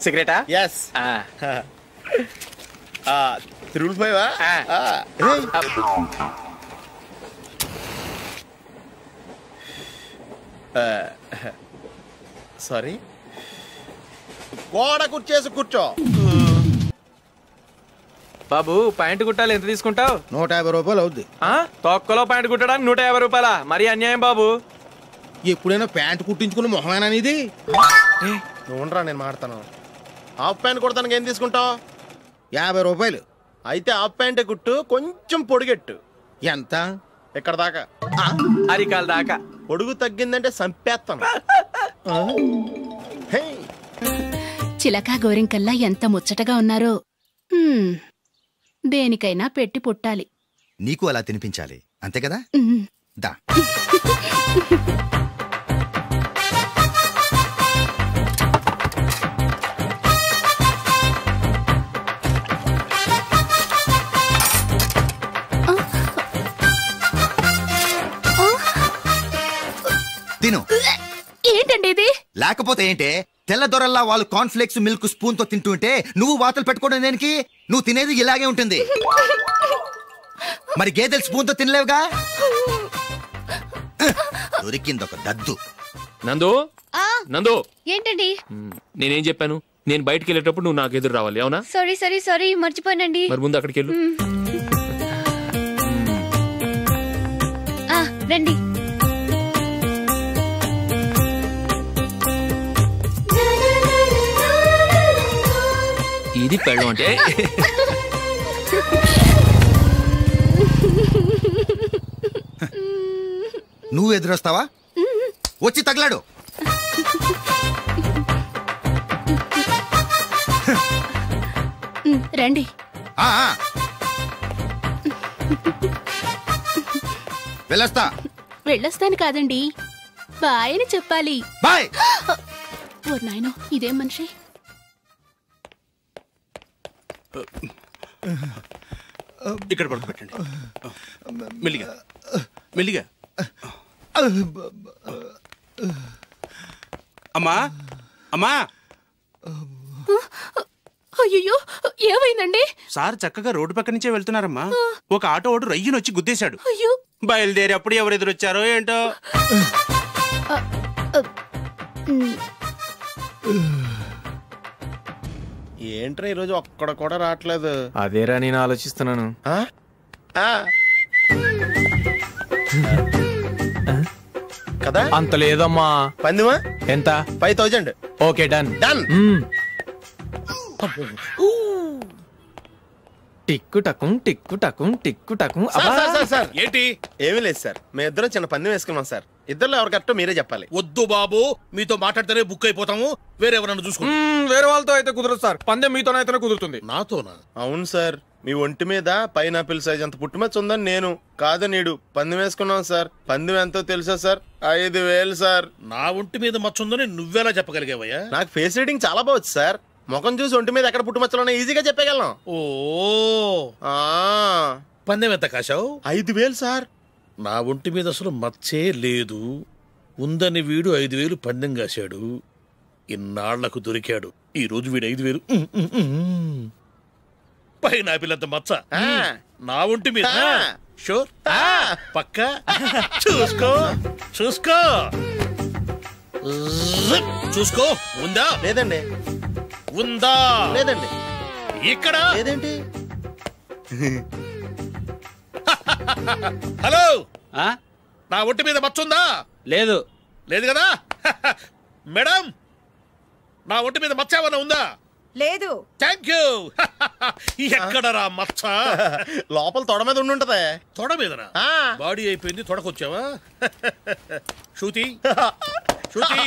సిగరెటా? ఎస్. 355. సారీ, గోడ కుర్చేసి కూర్చో. బాబు, ప్యాంటు కుట్టాలి, ఎంత తీసుకుంటావు? 150 రూపాయలు అవుద్ది. తొక్కలో ప్యాంటు కుట్టడానికి 150 రూపాయలా? మరి అన్యాయం బాబు. ఎప్పుడైనా ప్యాంటు కుట్టించుకున్న మొహమేనా ఇది? నువ్వురా, నేను మాడతాను. హాఫ్ ప్యాంట్ కుడతానికి ఏం తీసుకుంటావు? 50 రూపాయలు. అయితే హాఫ్ ప్యాంటే కుట్టు, కొంచెం పొడిగెట్టు. ఎంత? ఇక్కడ దాకా, అరికాల దాకా. పొడుగు తగ్గిందంటే సంపేస్తాను. చిలకా గోరింకల్లా ఎంత ముచ్చటగా ఉన్నారో. దేనికైనా పెట్టి పుట్టాలి. నీకు అలా తినిపించాలి, అంతే కదా? దా. తిను. ఏంటండి ఇది? లేకపోతే ఏంటే? తెల్లదొరల్లా వాళ్ళు కార్న్ఫ్లేక్స్ మిల్క్ స్పూన్ తో తింటుంటే నువ్వు వాతలు పెట్టుకోవడం దేనికి? నువ్వు తినేది ఇలాగే ఉంటుంది. మరి గేదెలు స్పూన్ తో తినలేవుగా. దొరికింది ఒక దద్దు. నందు, నందు, ఏంటండి? నేనేం చెప్పాను? నేను బయటికి వెళ్ళేటప్పుడు నువ్వు నాకు ఎదురు రావాలి, అవునా? సారీ సారీ సారీ, మర్చిపోయానండి. మరి ముందు అక్కడికి వెళ్ళు. రండి. ఇది పెళ్ళం అంటే. నువ్వు ఎదురొస్తావా? వచ్చి తగలాడు. రండి. వెళ్ళొస్తా. వెళ్ళొస్తాను కాదండి, బాయ్ అని చెప్పాలి. బాయ్. ఓ నాయనో, ఇదేం మనిషి? ఇక్కడ పడుకోబెట్టండి. మెల్లిగా మెల్లిగా. అమ్మా, అమ్మా. అయ్యో, ఏమైందండి? సార్ చక్కగా రోడ్డు పక్క నుంచే వెళ్తున్నారమ్మా. ఒక ఆటో ఓడు రయ్యను వచ్చి గుద్దేశాడు. అయ్యో, బయలుదేరి అప్పుడు ఎవరు ఎదురొచ్చారో ఏంటో. ఏంట్రా ఈరోజు ఒక్కడ కూడా రావట్లేదు. అదేరా నేను ఆలోచిస్తున్నాను. కదా అంత లేదమ్మా. పందిమా ఎంత? 5000. Okay done. డన్. టిక్కు టకుం టిక్కు టకుం టిక్కు టకుం. సార్ ఏంటి? ఏమీ లేదు సార్, మేము ఇద్దరం చిన్న పందెం వేసుకున్నాం సార్. ఇద్దరు ఎవరు కరెక్టో మీరే చెప్పాలి. వద్దు బాబు, మీతో మాట్లాడితేనే బుక్ అయిపోతాము. వేరే ఎవరన్నా చూసుకుంటాం. వేరే వాళ్ళతో అయితే కుదరదు సార్, పందెం మీతోనైతేనే కుదురుతుంది. నాతోనా? అవును సార్, మీ ఒంటి మీద పైనాపిల్ సైజ్ అంత పుట్టుమచ్చ ఉందని నేను కాదు నీడు పందెం వేసుకున్నాం సార్. పందెం ఎంతో తెలుసా సార్? 5000 సార్. నా ఒంటి మీద మచ్చ ఉందని నువ్వెలా చెప్పగలిగావయ్యా? నాకు ఫేస్ రీడింగ్ చాలా బాగుంది సార్. ముఖం చూసి ఒంటి మీద ఎక్కడ పుట్టుమచ్చలో ఈజీగా చెప్పగలం. ఓ పందెం ఎంత కాశావు? 5000 సార్. నా ఒంటి మీద అసలు మచ్చే లేదు. ఉందని వీడు 5000 పందెం కాశాడు. ఇన్నాళ్లకు దొరికాడు. ఈ రోజు వీడు 5000. పైనాపిల్ అంత మచ్చ నా ఒంటి మీద. షూర్? పక్క చూసుకో చూసుకో చూసుకో. ఉందా? లేదండి. ఉందా? లేదండి. ఇక్కడ లేదేంటి? హలో, నా ఒంటి మీద మచ్చ ఉందా? లేదు. లేదు కదా? మేడం, నా ఒంటి మీద మచ్చ ఏమన్నా ఉందా? లేదు. Thank you. ఎక్కడరా మచ్చ? లోపల తొడ మీద ఉండుంటదే. తొడ మీదనా? బాడీ అయిపోయింది, తొడకొచ్చావా? శృతి శృతి,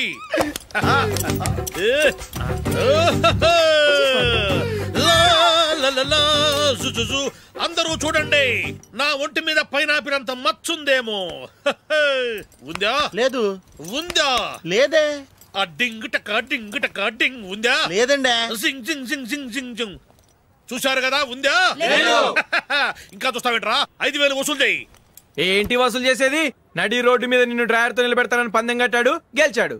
అందరూ చూడండి, నా ఒంటి మీద పైనాపిల్ అంత మచ్చుందేమో. ఉందా? లేదు. ఉందా? లేదే. ఆ డింగ్ టక డింగ్ టక డింగ్ ఉందా? లేదండి. జింగ్ జింగ్ జింగ్ జింగ్ జింగ్ జింగ్. చూశారు కదా? ఉందా? ఇంకా చూస్తావేంట్రా? 5000 వసూలు చేయి. ఏంటి వసూలు చేసేది? నడి రోడ్డు మీద నిన్ను డ్రైవర్తో నిలబెడతానని పందెం కట్టాడు, గెలిచాడు.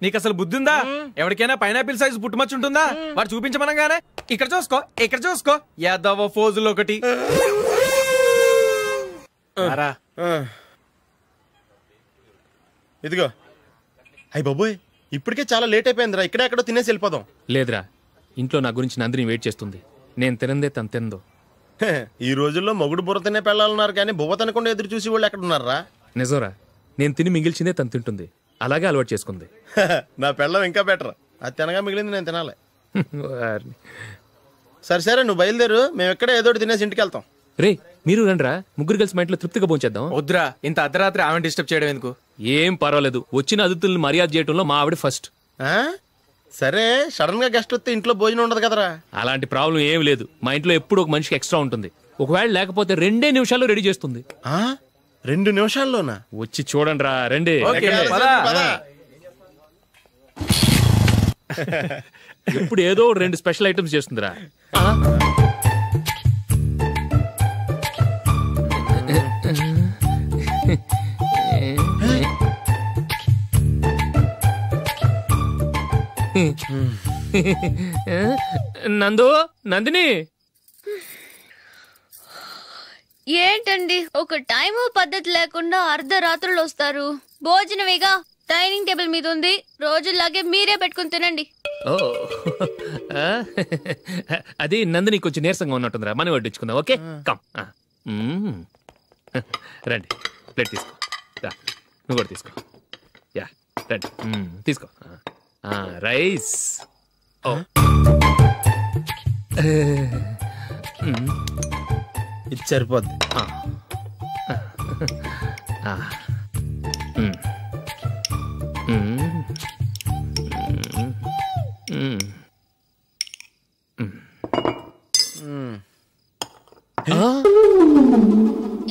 నీకు అసలు బుద్ధి ఉందా? ఎవరికైనా పైనాపిల్ సైజ్ పుట్టుమచ్చ ఉంటుందా? వాడు చూపించమనగానే ఇక్కడ చూసుకో ఇక్కడ చూసుకో యాదవ ఫోజులు ఒకటి. ఇదిగో. అయ్య బాబోయ్, ఇప్పటికే చాలా లేట్ అయిపోయిందిరా. ఇక్కడే ఎక్కడో తినేసి వెళ్ళిపోదాం. లేదురా, ఇంట్లో నా గురించి నందిని వెయిట్ చేస్తుంది. నేను తినందే తను తిందో. ఈ రోజుల్లో మొగుడు బుర్ర తినే పెళ్ళాలన్నారు కానీ బువ్వ తినకుండా ఎదురు చూసి వాళ్ళు ఎక్కడ ఉన్నారా? నిజంరా, నేను తిని మిగిల్చిందే తను తింటుంది. అలాగే అలవాటు చేసుకుంది. నా పెళ్ళం ఇంకా బెటర్. అది తినగా మిగిలింది నేను తినాలి. సరే సరే, నువ్వు బయలుదేరు. మేము ఎక్కడ ఏదో తినేసి ఇంటికి వెళ్తాం. రే, మీరు రండ్రా, ముగ్గురు కలిసి మా ఇంట్లో తృప్తిగా పోంచేద్దాం. వద్దురా, ఇంత అర్ధరాత్రి ఆమె డిస్టర్బ్ చేయడం ఎందుకు? ఏం పర్వాలేదు, వచ్చిన అతిథులను మర్యాద చేయడంలో మా ఆవిడ ఫస్ట్. సరే, సడన్ గా గెస్ట్ వస్తే ఇంట్లో భోజనం ఉండదు కదరా? అలాంటి ప్రాబ్లం ఏం లేదు. మా ఇంట్లో ఎప్పుడు ఒక మనిషికి ఎక్స్ట్రా ఉంటుంది. ఒకవేళ లేకపోతే 2 నిమిషాల్లో రెడీ చేస్తుంది. 2 నిమిషాల్లోనా? వచ్చి చూడండి రా, రండి. ఎప్పుడు ఏదో 2 స్పెషల్ ఐటమ్స్ చేస్తుందిరా. నందు, నందిని, ఏంటండి ఒక టైము పద్ధతి లేకుండా అర్ధరాత్రులు వస్తారు? భోజనమేగా, డైనింగ్ టేబుల్ మీద ఉంది. రోజులాగే మీరే పెట్టుకుని తినండి. అది నందిని కొంచెం నీరసంగా ఉన్నట్టుందిరా, మనం వడ్డించుకుందాం. Okay, come. రండి, ప్లేట్ తీసుకో. నువ్వు కూడా తీసుకో. యా, రండి, తీసుకో. రైస్. ఇది సరిపోద్ది.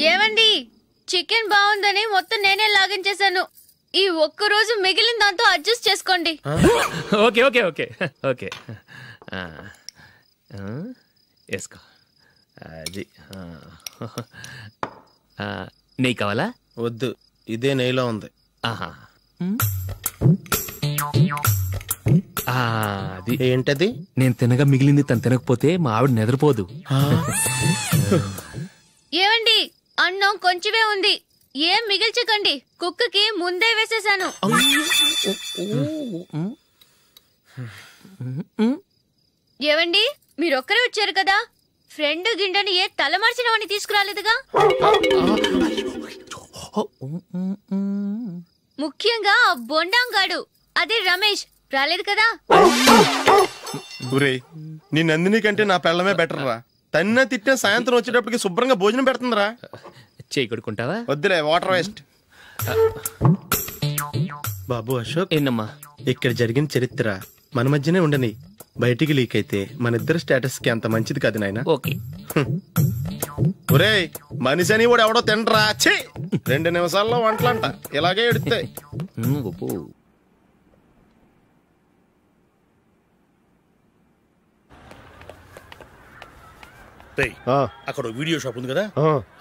ఏమండి, చికెన్ బాగుందని మొత్తం నేనే లాగించేశాను. ఈ ఒక్క రోజు మిగిలిన దాంతో అడ్జస్ట్ చేసుకోండి. ఓకే ఓకే ఓకే ఓకే, వేసుకో. అది నెయ్యి కావాలా? వద్దు, ఇదే నెయ్యిలో ఉంది. అది ఏంటది? నేను తినగా మిగిలింది తను తినకపోతే మా ఆవిడ నిద్రపోదు. ఏమండి అన్నం కొంచెమే ఉంది, ఏం మిగిల్చకండి. కుక్కకి ముందే వేసేసాను. ఏవండి మీరొక్కరే వచ్చారు కదా, ఫ్రెండ్ గిండెని ఏ తలమార్చిన వాడిని తీసుకురాలేదుగా. ముఖ్యంగా బొండాంగాడు అదే రమేష్ రాలేదు కదా. నీ నందిని కంటే నా పెళ్ళమే బెటర్ రా. తన్న తిట్టిన సాయంత్రం వచ్చేటప్పటికి శుభ్రంగా భోజనం పెడుతుందిరా. చేయి కొడుకుంటావా? వద్దులే, వాటర్ వేస్ట్. బాబు అశోక్, ఏంటమ్మా ఇక్కడ జరిగిన చరిత్ర మన మధ్యనే ఉండని, బయటికి లీక్ అయితే మన ఇద్దరు స్టేటస్ కి అంత మంచిది కాదు నాయన. ఓకే. ఒరేయ్, మనిషి అని కూడా ఎవడో తినరా. 2 నిమిషాల్లో వంటలంట ఇలాగే ఎడుతాయి. అక్కడ వీడియో షాప్ ఉంది కదా,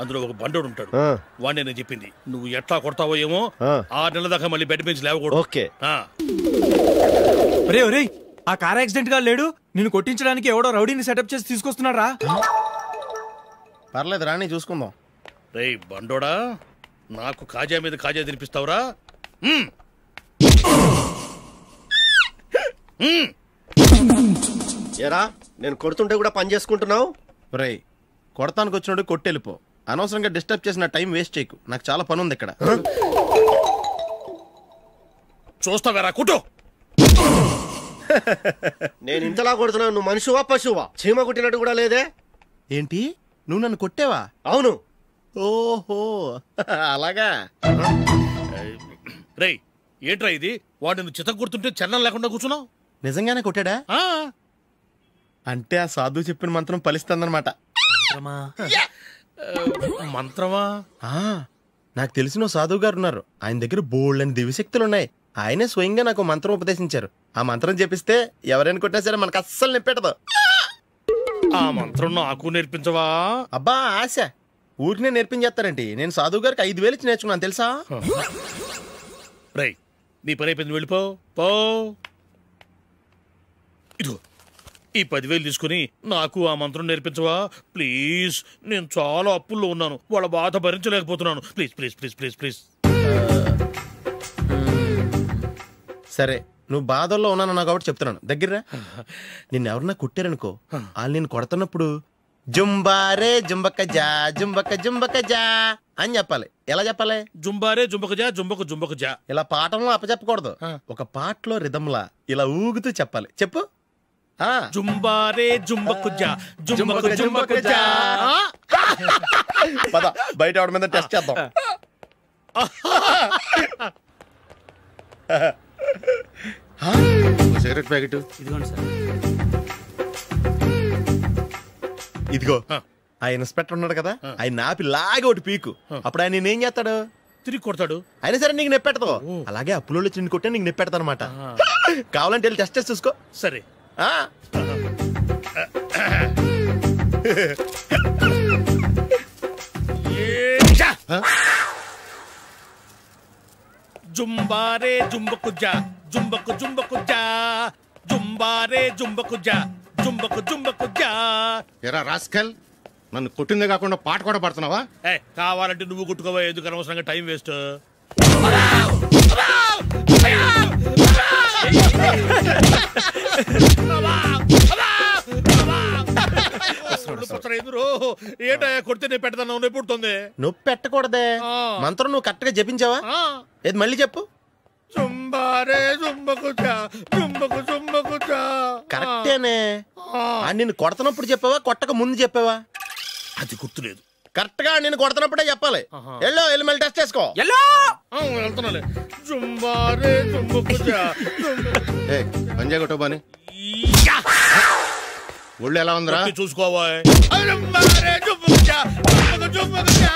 అందులో ఒక బండోడు ఉంటాడు. వాడిని నేను చెప్పింది, నువ్వు ఎట్లా కొడతావో ఏమో, 6 నెలల దాకా మళ్ళీ బెడ్ బెంచ్ లేవకూడదు. ఓకే. ఒరేయ్, ఆ కార్ యాక్సిడెంట్ గా లేడు, నిన్ను కొట్టించడానికి ఎవడో రౌడీని సెటప్ చేసి తీసుకొస్తున్నారా? పర్లేదు రాని, చూసుకుందాం. రేయ్ బండోడా, నాకు కాజా మీద కాజా తినిపిస్తావురా? ఏరా, నేను కొడుతుంటే కూడా పని చేసుకుంటున్నావు? రేయ్, కొడతానికి వచ్చినోడు కొట్టెళ్ళిపో. అనవసరంగా డిస్టర్బ్ చేసిన టైం వేస్ట్ చేయకు, నాకు చాలా పని ఉంది ఇక్కడ. చూస్తావేరా కుట్టు. నేను ఇంతలా కొడుతున్నావు, నువ్వు మనిషివా పశువా? చీమ కుట్టినట్టు కూడా లేదే. ఏంటి, నువ్వు నన్ను కొట్టేవా? అవును. ఓహో అలాగా. రేయ్ ఏంట్రా ఇది, వాడు నువ్వు చిత్త గుర్తుంటే చలనం లేకుండా కూర్చున్నావు. నిజంగానే కొట్టాడా? అంటే ఆ సాధువు చెప్పిన మంత్రం ఫలిస్తుందన్నమాట. మంత్రమా? నాకు తెలిసిన సాధువు గారు ఉన్నారు, ఆయన దగ్గర బోల్డ్ అని దివ్యశక్తులు ఉన్నాయి. ఆయనే స్వయంగా నాకు మంత్రం ఉపదేశించారు. ఆ మంత్రం చెప్పిస్తే ఎవరైనా కొట్టినా సరే మనకు అస్సలు నిప్పెట్టదు. ఆ మంత్రం నాకు నేర్పించవా? అబ్బా ఆశ, ఊరినే నేర్పించేస్తారండి. నేను సాధువు గారికి 5,000 ఇచ్చి నేర్చుకున్నాను తెలుసా. రేయ్ నీ పని అయిపోయింది, వెళ్ళిపో పో. ఇదిగో ఈ 10,000 తీసుకుని నాకు ఆ మంత్రం నేర్పించవా ప్లీజ్. నేను చాలా అప్పుల్లో ఉన్నాను, వాళ్ళ బాధ భరించలేకపోతున్నాను. Please please please please please. సరే, నువ్వు బాధల్లో ఉన్నాను నాకు కాబట్టి చెప్తున్నాను. దగ్గర నిన్ను ఎవరన్నా కుట్టారనుకో, వాళ్ళు నేను కొడుతున్నప్పుడు జుంబారే జుంబక జా జుంబక జుంబక జా అని చెప్పాలి. ఎలా చెప్పాలి? జుంబారే జుంబక జా జుంబక జుంబక జా. ఇలా పాఠంలో అప్పచెప్పకూడదు, ఒక పాటలో రిధంలా ఇలా ఊగుతూ చెప్పాలి. చెప్పు. జుంబారే జుంబకు జా జుంబకు జుంబకు జా. పద బయట ఆవిడ మీద టెస్ట్ చేద్దాం. సిగరెట్ ప్యాకెట్ ఇదిగోండి సార్. ఇదిగో ఆ ఇన్స్పెక్టర్ ఉన్నాడు కదా, ఆయన నాపి లాగే ఒకటి పీకు. అప్పుడు ఆయన నేనేం చేస్తాడు? తిరిగి కొడతాడు. అయినా సరే నీకు నెప్పెడతావు. అలాగే అప్పులో చిన్న కొట్టే నీకు నెప్పెడతా అనమాట. కావాలంటే వెళ్ళి టెస్ట్ చేసి చూసుకో. సరే. జుంబారే జుంబకు జా జుంబకు జుంబకు జా జుంబారే జుంబకు జా జుంబకు జుంబకు జా. ఎరా రాస్కల్, నన్ను కొట్టిందే కాకుండా పాట కూడా పడుతున్నావా? కావాలంటే నువ్వు కొట్టుకోవా, ఎందుకు అనవసరంగా టైం వేస్ట్. ఏంటో కొడితే నేను పెడతాను, నొప్పి పుడుతుంది. నొప్పి పెట్టకూడదే, మంత్రం నువ్వు కరెక్ట్ గా జపించావా? ఏది మళ్ళీ చెప్పు. జుంబారే జుంబకు జా జుంబకు జుంబకు జా. కరెక్టేనే. నిన్ను కొడుతున్నప్పుడు చెప్పావా, కొట్టక ముందు చెప్పావా? అది గుర్తులేదు. కరెక్ట్ గా నేను కొడుతున్నప్పుడే చెప్పాలి. వెళ్ళి మళ్ళీ టెస్ట్ చేసుకో. వెళ్తున్నాలే. జుంబారే జుంబకు జా. పంజా కొట్టబాని ఒళ్ళు ఎలా ఉందిరా చూసుకోవా. జుంబారే జుంబకు జా జుంబకు జుంబకు జా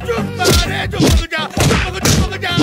జుంబారే జుంబకు జా జుంబకు జుంబకు జా.